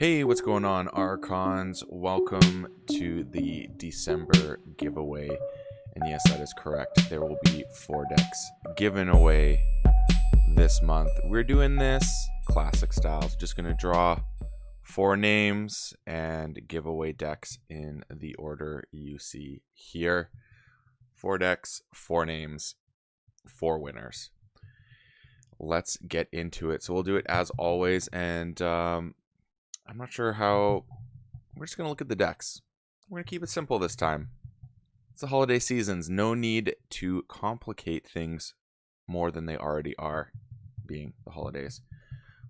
Hey, what's going on, Archons? Welcome to the December giveaway. And yes, that is correct. There will be 4 decks given away this month. We're doing this classic style. So just going to draw 4 names and give away decks in the order you see here. 4 decks, 4 names, 4 winners. Let's get into it. So we'll do it as always, and I'm not sure how. We're just going to look at the decks. We're going to keep it simple this time. It's the holiday seasons. No need to complicate things more than they already are, being the holidays.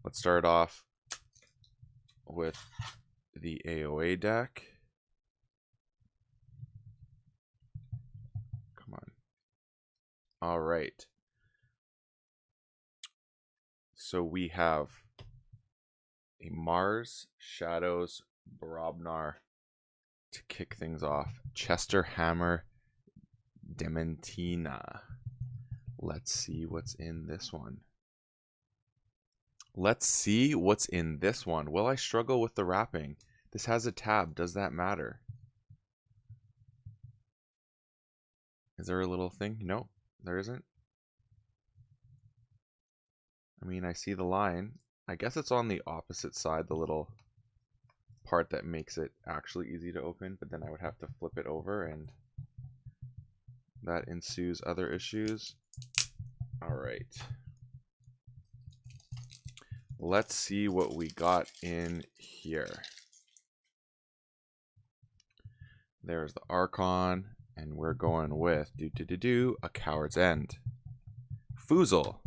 Let's start off with the AOA deck. Come on. All right. So we have a Mars Shadows Brobnar to kick things off. Chester Hammer Dementina. Let's see what's in this one. Will I struggle with the wrapping? This has a tab. Does that matter? Is there a little thing? No, there isn't. I mean, I see the line. I guess it's on the opposite side, the little part that makes it actually easy to open, but then I would have to flip it over and that ensues other issues. All right. Let's see what we got in here. There's the Archon, and we're going with a Coward's End. Foozle.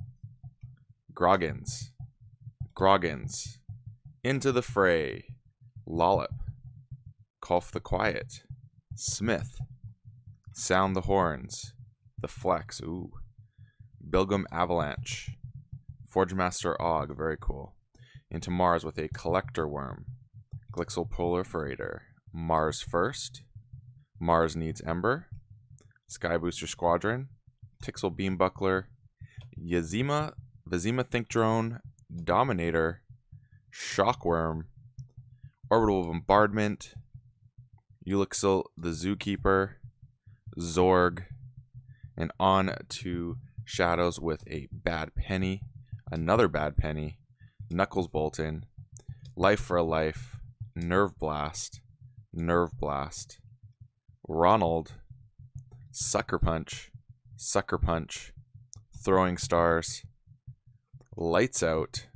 Groggins, Into the Fray, Lollop, Colf the Quiet, Smith, Sound the Horns, The Flex, Bilgum Avalanche, Forgemaster Og, very cool, Into Mars with a Collector Worm, Glixel Proliferator, Mars First, Mars Needs Ember, Sky Booster Squadron, Tixel Beambuckler, Vizima Think Drone, Dominator, Shockworm, Orbital Bombardment, Ulixil the Zookeeper, Zorg, and on to Shadows with a Bad Penny, another Bad Penny, Knuckles Bolton, Life for a Life, Nerve Blast, Ronald, Sucker Punch, Throwing Stars, Lights Out,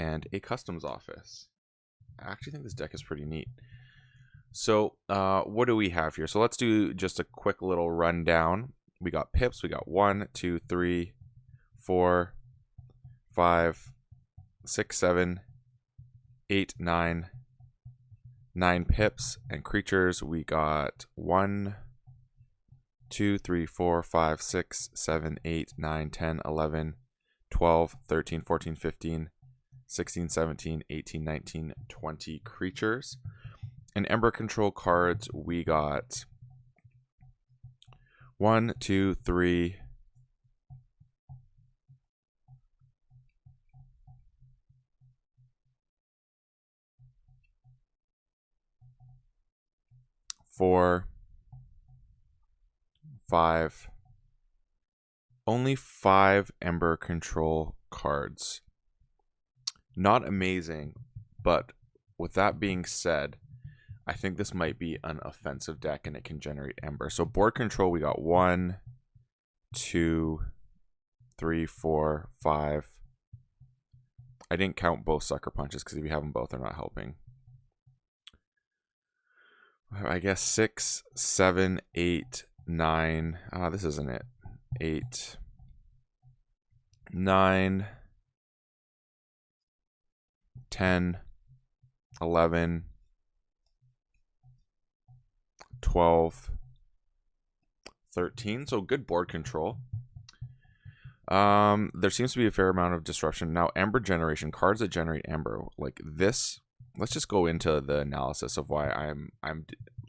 and a Customs Office. I actually think this deck is pretty neat. So what do we have here? So let's do just a quick little rundown. We got pips. We got 1, 2, 3, 4, 5, 6, 7, 8, 9 pips. And creatures, we got 1, 2, 3, 4, 5, 6, 7, 8, 9, 10, 11, 12, 13, 14, 15, 16, 17, 18, 19, 20 creatures. And Ember Control cards, we got 1, 2, 3, 4, 5. Only 5 Ember Control cards. Not amazing, but with that being said, I think this might be an offensive deck and it can generate Ember. So board control, we got 1, 2, 3, 4, 5. I didn't count both Sucker Punches because if you have them both, they're not helping. I guess 6, 7, 8, 9. This isn't it. 8, 9, 10, 11, 12, 13. So good board control. There seems to be a fair amount of disruption. Now, Ember generation, cards that generate Ember, like this. Let's just go into the analysis of why I'm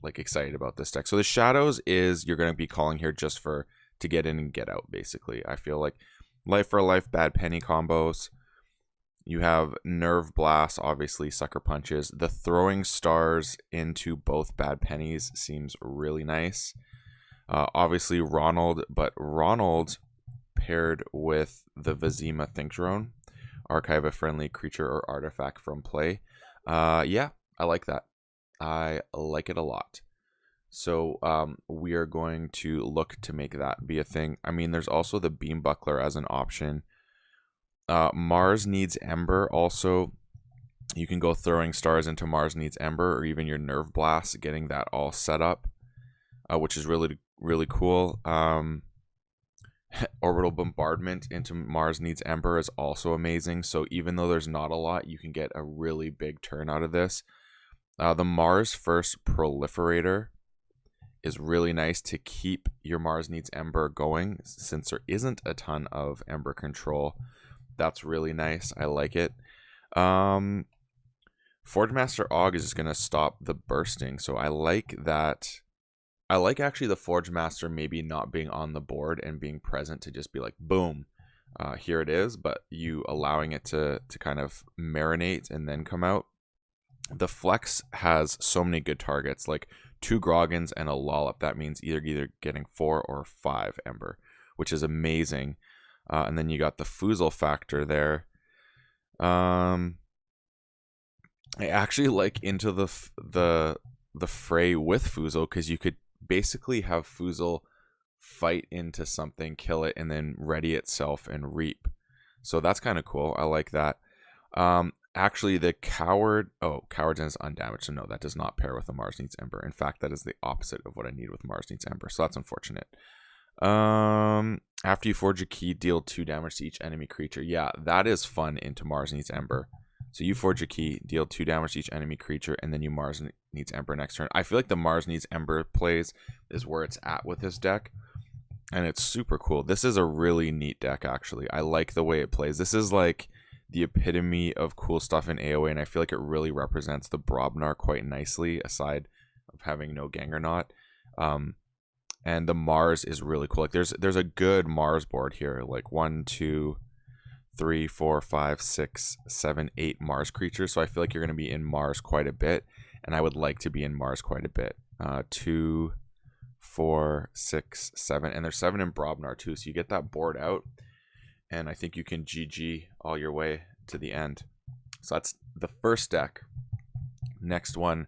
like excited about this deck. So the Shadows is you're going to be calling here just to get in and get out, basically. I feel like Life for a Life, Bad Penny combos. You have Nerve Blast, obviously, Sucker Punches. The throwing stars into both bad pennies seems really nice. Obviously, Ronald, but Ronald paired with the Vizima Think Drone. Archive a friendly creature or artifact from play. Yeah, I like that. I like it a lot. So we are going to look to make that be a thing. I mean, there's also the Beam Buckler as an option. Mars Needs Ember also. You can go throwing stars into Mars Needs Ember, or even your Nerve Blast, getting that all set up, which is really, really cool. Orbital Bombardment into Mars Needs Ember is also amazing. So even though there's not a lot, you can get a really big turn out of this. The Mars First Proliferator is really nice to keep your Mars Needs Ember going, since there isn't a ton of Ember control. That's really nice. I like it. Forge Master Og is just going to stop the bursting. So I like that. I like actually the Forge Master maybe not being on the board and being present to just be like, boom, here it is, but you allowing it to kind of marinate and then come out. The Flex has so many good targets, like 2 Groggins and a Lollop. That means either getting 4 or 5 Ember, which is amazing. And then you got the Foozle factor there. I actually like Into the Fray with Foozle, because you could basically have Foozle fight into something, kill it, and then ready itself and reap. So that's kind of cool. I like that. Actually, the Coward... Oh, Coward's is undamaged. So no, that does not pair with the Mars Needs Ember. In fact, that is the opposite of what I need with Mars Needs Ember. So that's unfortunate. After you forge a key, deal 2 damage to each enemy creature. Yeah, that is fun into Mars Needs Ember. So you forge a key, deal 2 damage to each enemy creature, and then you Mars Needs Ember next turn. I feel like the Mars Needs Ember plays is where it's at with this deck, and it's super cool. This is a really neat deck, actually. I like the way it plays. This is like the epitome of cool stuff in AoE, and I feel like it really represents the Brobnar quite nicely, aside of having no Gangernaut. And the Mars is really cool. Like there's a good Mars board here, like 1, 2, 3, 4, 5, 6, 7, 8 Mars creatures. So I feel like you're going to be in Mars quite a bit, and I would like to be in Mars quite a bit. 2, 4, 6, 7, and there's 7 in Brobnar too. So you get that board out, and I think you can GG all your way to the end. So that's the first deck. Next one,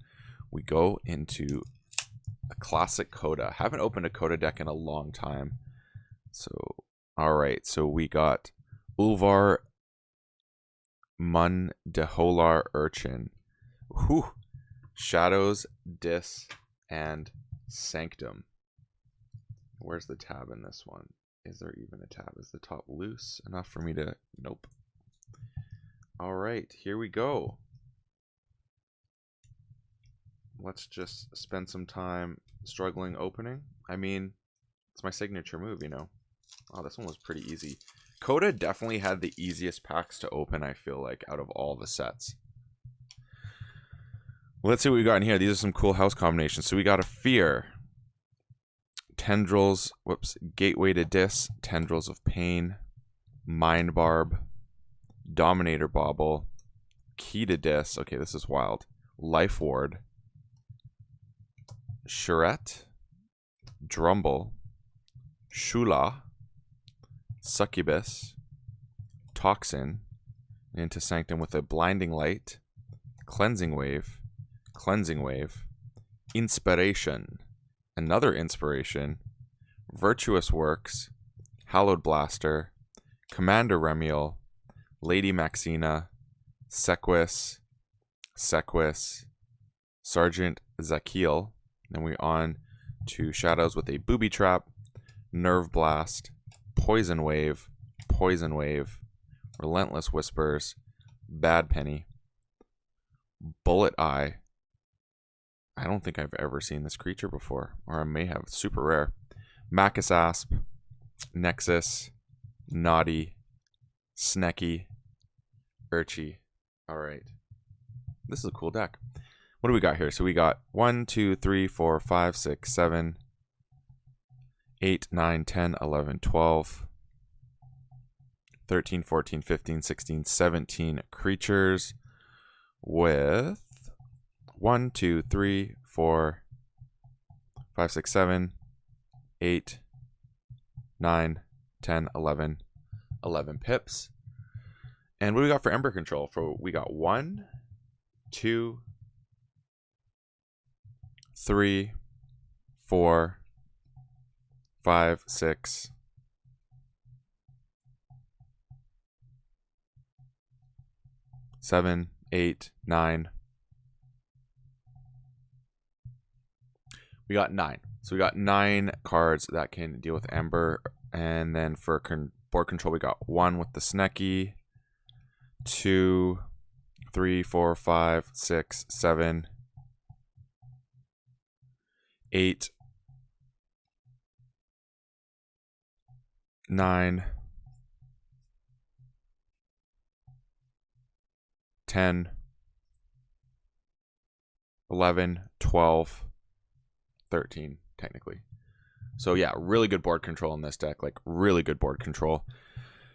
we go into a classic Coda. Haven't opened a Coda deck in a long time. So, all right. So we got Ulvar Mun Deholar Urchin. Whew. Shadows, Dis, and Sanctum. Where's the tab in this one? Is there even a tab? Is the top loose enough for me to... Nope. All right, here we go. Let's just spend some time struggling opening. I mean, it's my signature move, you know. Oh, this one was pretty easy. Coda definitely had the easiest packs to open, I feel like, out of all the sets. Let's see what we got in here. These are some cool house combinations. So we got a Fear. Tendrils, Gateway to Dis, Tendrils of Pain, Mind Barb, Dominator Bauble, Key to Dis, okay, this is wild, Life Ward, Charette, Drumble, Shula, Succubus, Toxin, into Sanctum with a Blinding Light, Cleansing Wave, Inspiration, another Inspiration, Virtuous Works, Hallowed Blaster, Commander Remiel, Lady Maxina, Sequis, Sergeant Zakiel. Then we on to Shadows with a Booby Trap, Nerve Blast, Poison Wave, Relentless Whispers, Bad Penny, Bullet Eye. I don't think I've ever seen this creature before, or I may have. It's super rare. Macus Asp, Nexus, Naughty, Snecky, Urchi. All right. This is a cool deck. What do we got here? So we got 1, 2, 3, 4, 5, 6, 7, 8, 9, 10, 11, 12, 13, 14, 15, 16, 17 creatures with 1, 2, 3, 4, 5, 6, 7, 8, 9, 10, 11, 11 pips. And what do we got for Ember Control? We got 1, 2, 3, 4, 5, 6, 7, 8, 9. We got 9. So we got 9 cards that can deal with Ember. And then for board control, we got 1 with the Snecky, 2, 3, 4, 5, 6, 7, 8, 9, 10, 11, 12, 13, technically. So yeah, really good board control in this deck, like really good board control.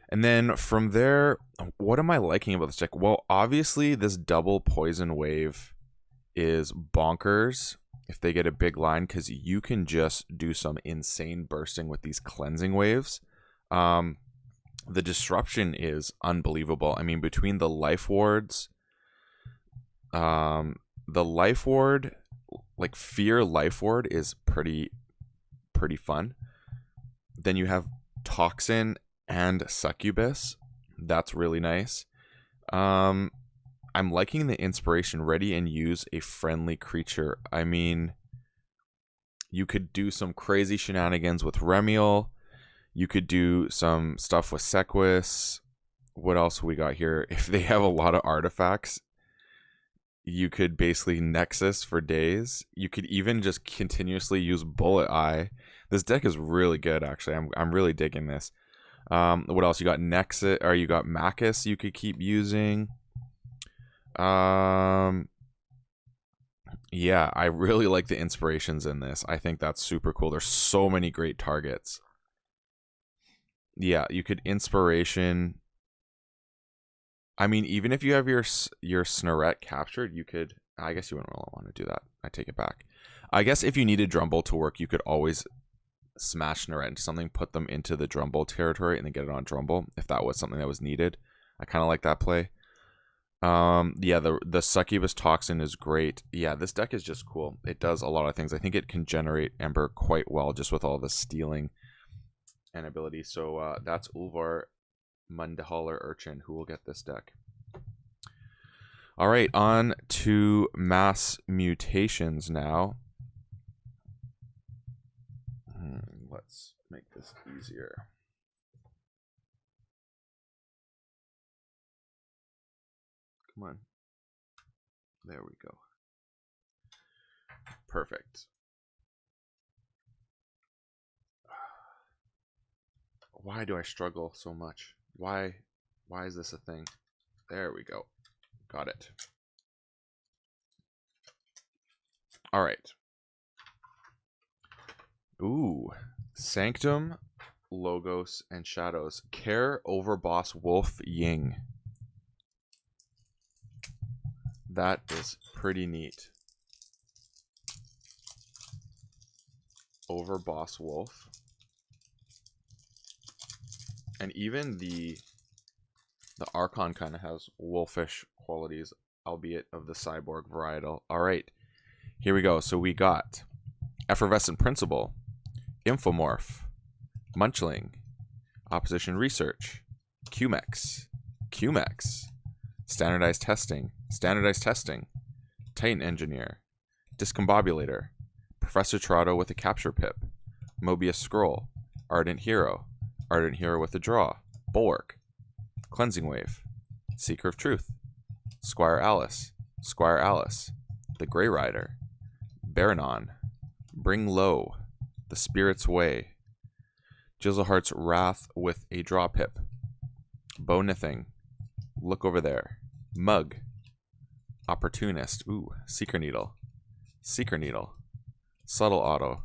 And then from there, what am I liking about this deck? Well, obviously this double poison wave is bonkers if they get a big line, because you can just do some insane bursting with these cleansing waves. The disruption is unbelievable. I mean, between the life wards, the life ward, like Fear Life Ward is pretty fun. Then you have Toxin and Succubus. That's really nice. I'm liking the inspiration. Ready and use a friendly creature. I mean, you could do some crazy shenanigans with Remiel. You could do some stuff with Sequus. What else we got here? If they have a lot of artifacts, you could basically Nexus for days. You could even just continuously use Bullet Eye. This deck is really good, actually. I'm really digging this. What else? You got Nexus, or you got Macus you could keep using. Yeah, I really like the inspirations in this. I think that's super cool. There's so many great targets. Yeah, you could inspiration. I mean, even if you have your Snarette captured, you could... I guess you wouldn't really want to do that. I take it back. I guess if you needed Drumble to work, you could always smash Snarette into something, put them into the Drumble territory, and then get it on Drumble, if that was something that was needed. I kind of like that play. Yeah, the Succubus Toxin is great. Yeah, this deck is just cool. It does a lot of things. I think it can generate Ember quite well, just with all the stealing and ability. So that's Ulvar Mundahaller Urchin, who will get this deck. All right, on to Mass Mutations now. Let's make this easier. Come on. There we go. Perfect. Why do I struggle so much? Why is this a thing? There we go. Got it. All right. Ooh. Sanctum, Logos, and Shadows. Care Overboss Wolf Ying. That is pretty neat. Overboss Wolf. And even the Archon kind of has wolfish qualities, albeit of the cyborg varietal. All right, here we go. So we got Effervescent Principle, Infomorph, Munchling, Opposition Research, Cumex, Standardized Testing, Titan Engineer, Discombobulator, Professor Toronto with a Capture Pip, Mobius Scroll, Ardent Hero with a Draw, Bulwark, Cleansing Wave, Seeker of Truth, Squire Alice, The Grey Rider, Baranon, Bring Low, The Spirit's Way, Jizzleheart's Wrath with a Draw Pip, Bonithing, Look Over There, Mug, Opportunist, Seeker Needle, Subtle Auto,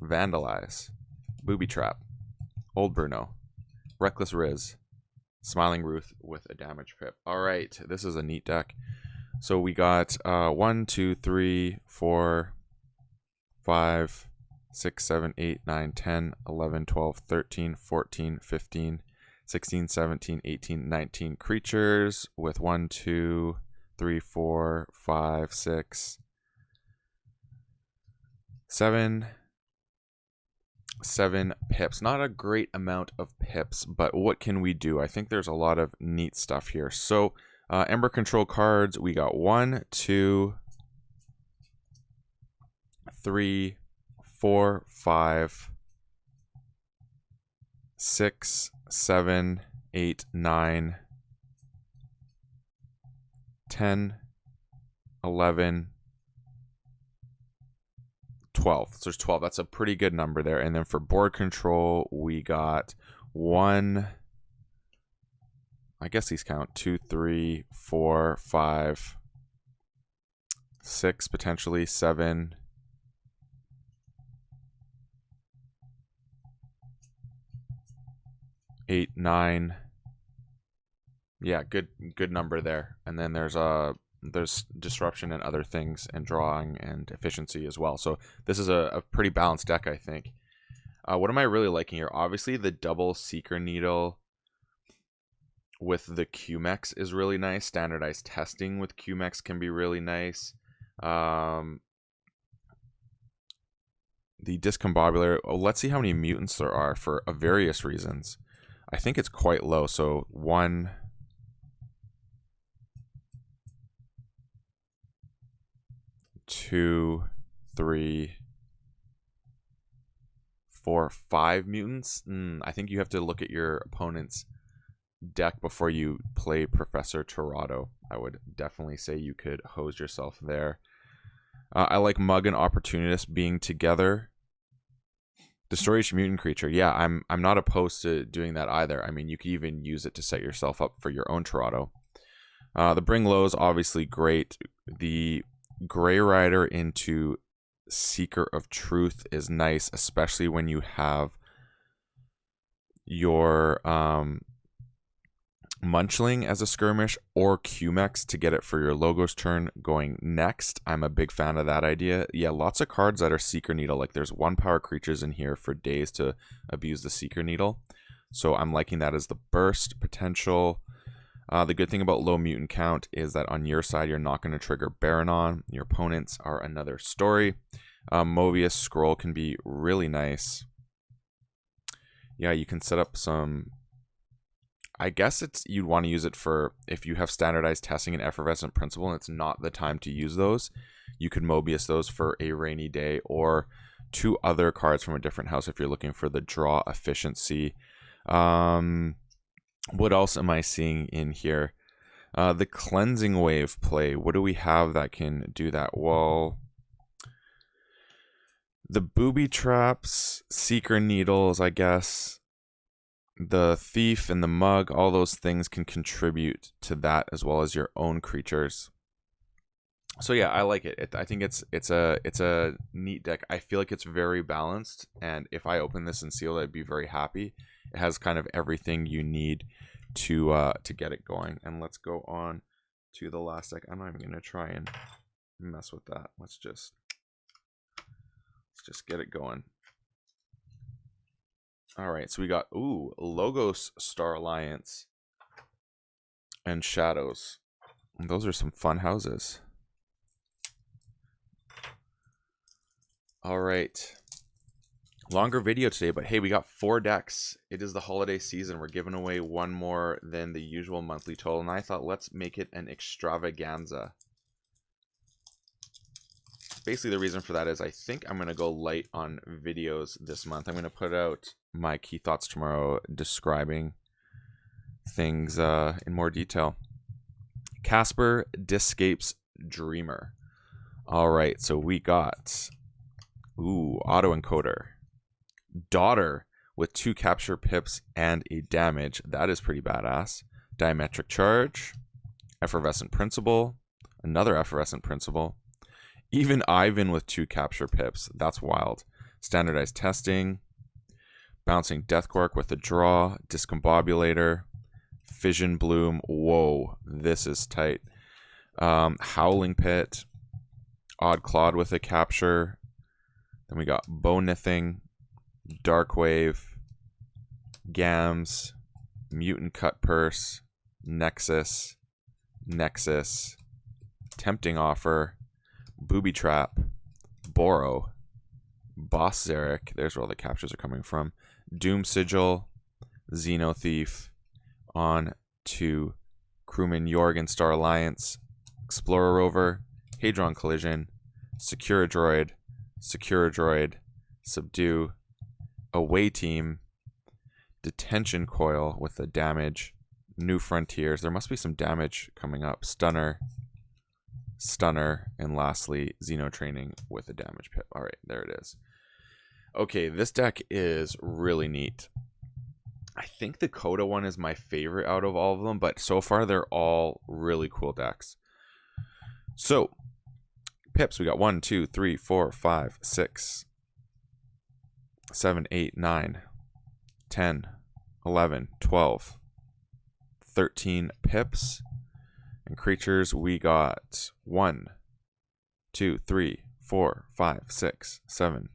Vandalize, Booby Trap, Old Bruno, Reckless Riz, Smiling Ruth with a damage pip. All right, this is a neat deck. So we got 1, 2, 3, 4, 5, 6, 7, 8, 9, 10, 11, 12, 13, 14, 15, 16, 17, 18, 19 creatures with 1, 2, 3, 4, 5, 6, 7 pips. Not a great amount of pips, but what can we do? I think there's a lot of neat stuff here. So Ember Control cards, we got 1, 2, 3, 4, 5, 6, 7, 8, 9, 10, 11, 12. So there's 12. That's a pretty good number there. And then for board control, we got 1, I guess these count, 2, 3, 4, 5, 6, potentially 7, 8, 9. Yeah, good number there. And then there's disruption and other things, and drawing and efficiency as well. So this is a pretty balanced deck, I think. What am I really liking here? Obviously, the double Seeker Needle with the QMEX is really nice. Standardized testing with QMEX can be really nice. The Discombobulator, let's see how many mutants there are for various reasons. I think it's quite low. So 1, 2, 3, 4, 5 mutants. I think you have to look at your opponent's deck before you play Professor Torado. I would definitely say you could hose yourself there. I like Mug and Opportunist being together. Destroy each mutant creature. Yeah, I'm not opposed to doing that either. I mean, you could even use it to set yourself up for your own Torado. The Bring Low is obviously great. The Grey Rider into Seeker of Truth is nice, especially when you have your Munchling as a skirmish or QMEX to get it for your Logos turn going next. I'm a big fan of that idea. Yeah, lots of cards that are Seeker Needle. Like there's 1-power creatures in here for days to abuse the Seeker Needle. So I'm liking that as the burst potential. The good thing about low mutant count is that on your side, you're not going to trigger Baronon. Your opponents are another story. Mobius Scroll can be really nice. Yeah, you can set up some... I guess you'd want to use it for if you have standardized testing and effervescent principle and it's not the time to use those. You could Mobius those for a rainy day, or 2 other cards from a different house if you're looking for the draw efficiency. What else am I seeing in here? The Cleansing Wave play. What do we have that can do that? Well, the Booby Traps, Seeker Needles, I guess. The Thief and the Mug, all those things can contribute to that, as well as your own creatures. So yeah, I like it. I think it's a neat deck. I feel like it's very balanced, and if I open this and seal it, I'd be very happy. It has kind of everything you need to get it going. And let's go on to the last deck. I'm not even gonna try and mess with that. Let's just get it going. All right, so we got Logos Star Alliance and Shadows. Those are some fun houses. All right. Longer video today, but hey, we got 4 decks. It is the holiday season. We're giving away 1 more than the usual monthly total, and I thought let's make it an extravaganza. Basically, the reason for that is I think I'm going to go light on videos this month. I'm going to put out my key thoughts tomorrow describing things in more detail. Casper Discapes Dreamer. All right, so we got Autoencoder. Daughter with 2 capture pips and a damage. That is pretty badass. Diametric Charge. Effervescent Principle. Another Effervescent Principle. Even Ivan with 2 capture pips. That's wild. Standardized Testing. Bouncing Deathquark with a draw. Discombobulator. Fission Bloom. Whoa, this is tight. Howling Pit. Odd Clod with a capture. Then we got Bonithing, Dark Wave, Gams, Mutant Cut Purse, Nexus, Tempting Offer, Booby Trap, Boro, Boss Zarek, there's where all the captures are coming from, Doom Sigil, Xeno Thief, on to Crewman Jorgen Star Alliance, Explorer Rover, Hadron Collision, Secure Droid, Subdue, Away Team, Detention Coil with the damage, New Frontiers, there must be some damage coming up, Stunner, and lastly, Xeno Training with a damage pip. All right, there it is. Okay, this deck is really neat. I think the Coda one is my favorite out of all of them, but so far they're all really cool decks. So, pips, we got 1, 2, 3, 4, 5, 6, 7, 8, 9, 10, 11, 12, 13 pips. And creatures, we got 1, 2, 3, 4, 5, 6, 7,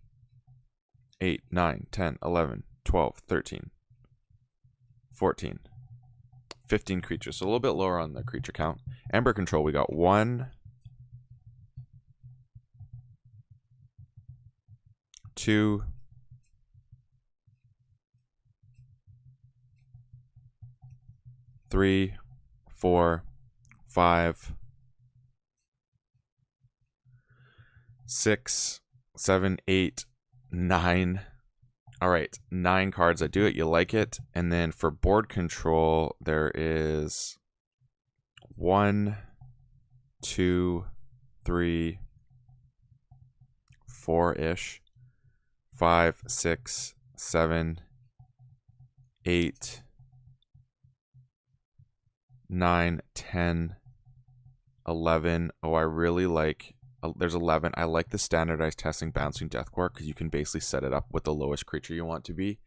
8, 9, 10, 11, 12, 13, 14, 15 creatures. So a little bit lower on the creature count. Ember Control, we got 1, 2, 3, 4, 5, 6, 7, 8, 9. All right, 9 cards that do it. You like it. And then for board control, there is 1, 2, 3, 4-ish, 5, 6, 7, 8, 9, 10, 11. Oh, I really like, there's 11. I like the standardized testing bouncing Deathcore because you can basically set it up with the lowest creature you want to be,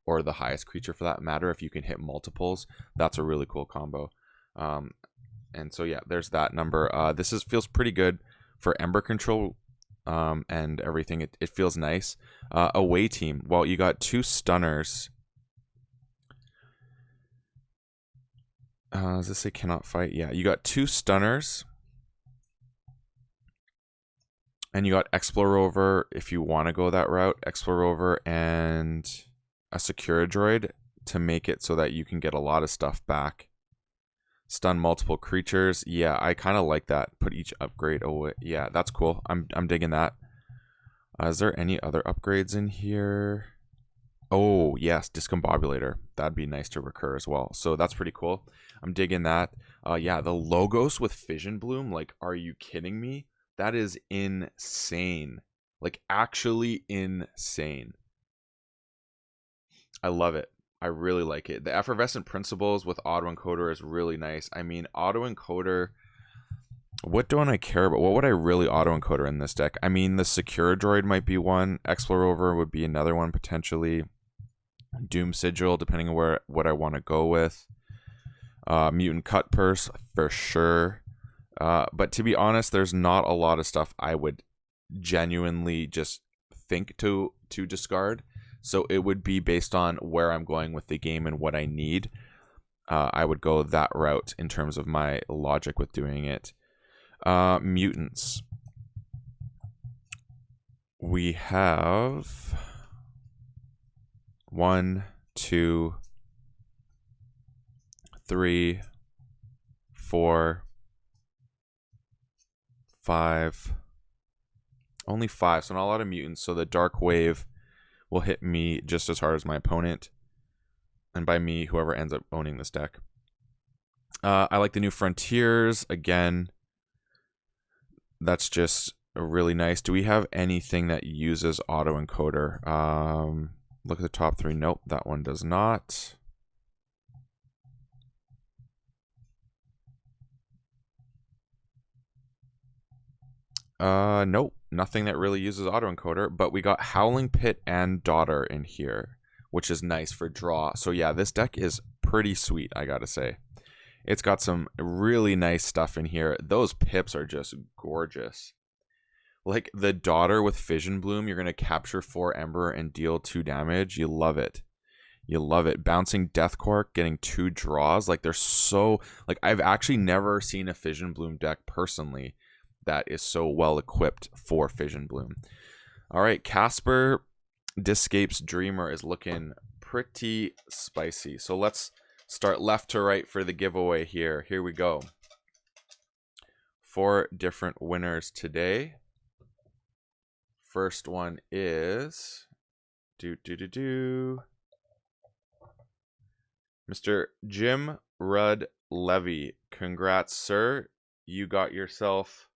or the highest creature for that matter. If you can hit multiples, that's a really cool combo. And so yeah, there's that number. This feels pretty good for Ember Control and everything. It feels nice. Away Team. Well, you got 2 stunners. Does this say cannot fight? Yeah, you got 2 stunners. And you got Explorer Rover if you want to go that route. Explorer Rover and a Secure Droid to make it so that you can get a lot of stuff back. Stun multiple creatures. Yeah, I kind of like that. Put each upgrade away. Yeah, that's cool. I'm digging that. Is there any other upgrades in here? Oh, yes, Discombobulator. That'd be nice to recur as well. So that's pretty cool. I'm digging that. Yeah, the logos with Fission Bloom. Like, are you kidding me? That is insane. Like, actually insane. I love it. I really like it. The Effervescent Principles with Auto Encoder is really nice. I mean, Auto Encoder, what don't I care about? What would I really Auto Encoder in this deck? I mean, the Secure Droid might be one. Explorer Rover would be another one potentially. Doom Sigil, depending on what I want to go with. Mutant Cut Purse, for sure. But to be honest, there's not a lot of stuff I would genuinely just think to discard. So it would be based on where I'm going with the game and what I need. I would go that route in terms of my logic with doing it. Mutants. We have 1, 2, 3, 4, 5. Only 5, so not a lot of mutants. So the Dark Wave will hit me just as hard as my opponent. And by me, whoever ends up owning this deck. I like the New Frontiers. Again, that's just really nice. Do we have anything that uses Auto Encoder? Look at the top 3. Nope, that one does not. Nope, nothing that really uses Auto Encoder, but we got Howling Pit and Daughter in here, which is nice for draw. So yeah, this deck is pretty sweet, I gotta say. It's got some really nice stuff in here. Those pips are just gorgeous. Like the Daughter with Fission Bloom, you're going to capture 4 Ember and deal 2 damage. You love it. You love it. Bouncing Death Cork, getting 2 draws. Like they're so... Like I've actually never seen a Fission Bloom deck personally that is so well equipped for Fission Bloom. All right, Casper Discape's Dreamer is looking pretty spicy. So let's start left to right for the giveaway here. Here we go. 4 different winners today. First one is Mr. Jim Rudd Levy. Congrats, sir. You got yourself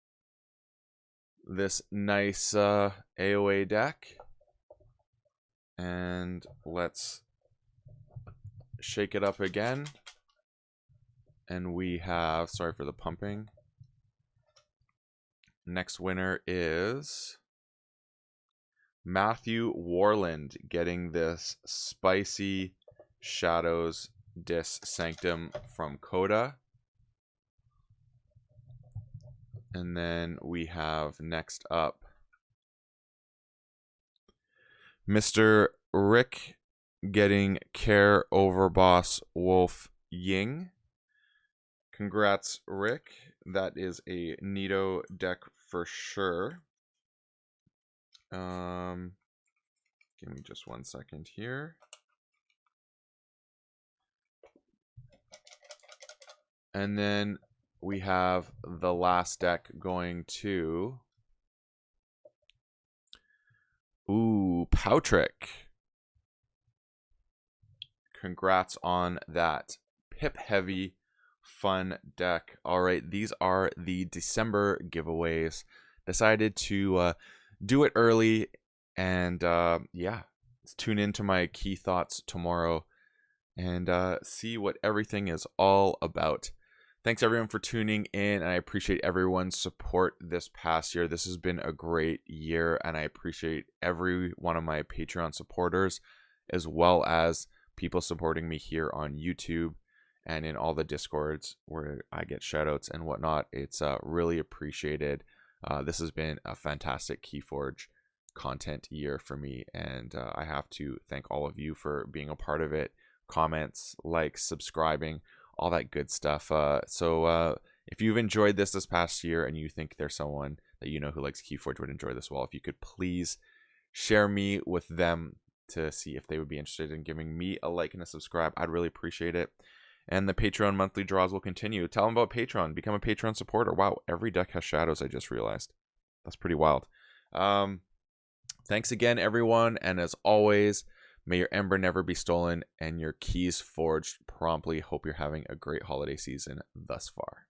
this nice AOA deck. And let's shake it up again. And we have, sorry for the pumping. Next winner is Matthew Warland, getting this spicy Shadows Dis Sanctum from Coda. And then we have next up Mr. Rick, getting Care Overboss Wolf Ying. Congrats, Rick. That is a neato deck for sure. Give me just 1 second here. And then we have the last deck going to... Ooh, Poutrick. Congrats on that pip heavy fun deck. All right, these are the December giveaways. Decided to do it early, and yeah, let's tune into my key thoughts tomorrow and see what everything is all about. Thanks everyone for tuning in, and I appreciate everyone's support this past year. This has been a great year, and I appreciate every one of my Patreon supporters, as well as people supporting me here on YouTube and in all the Discords where I get shoutouts and whatnot. It's really appreciated. This has been a fantastic KeyForge content year for me, and I have to thank all of you for being a part of it. Comments, likes, subscribing, all that good stuff. So if you've enjoyed this past year and you think there's someone that you know who likes KeyForge would enjoy this well, if you could please share me with them to see if they would be interested in giving me a like and a subscribe, I'd really appreciate it. And the Patreon monthly draws will continue. Tell them about Patreon. Become a Patreon supporter. Wow, every deck has shadows, I just realized. That's pretty wild. Thanks again, everyone. And as always, may your Ember never be stolen and your keys forged promptly. Hope you're having a great holiday season thus far.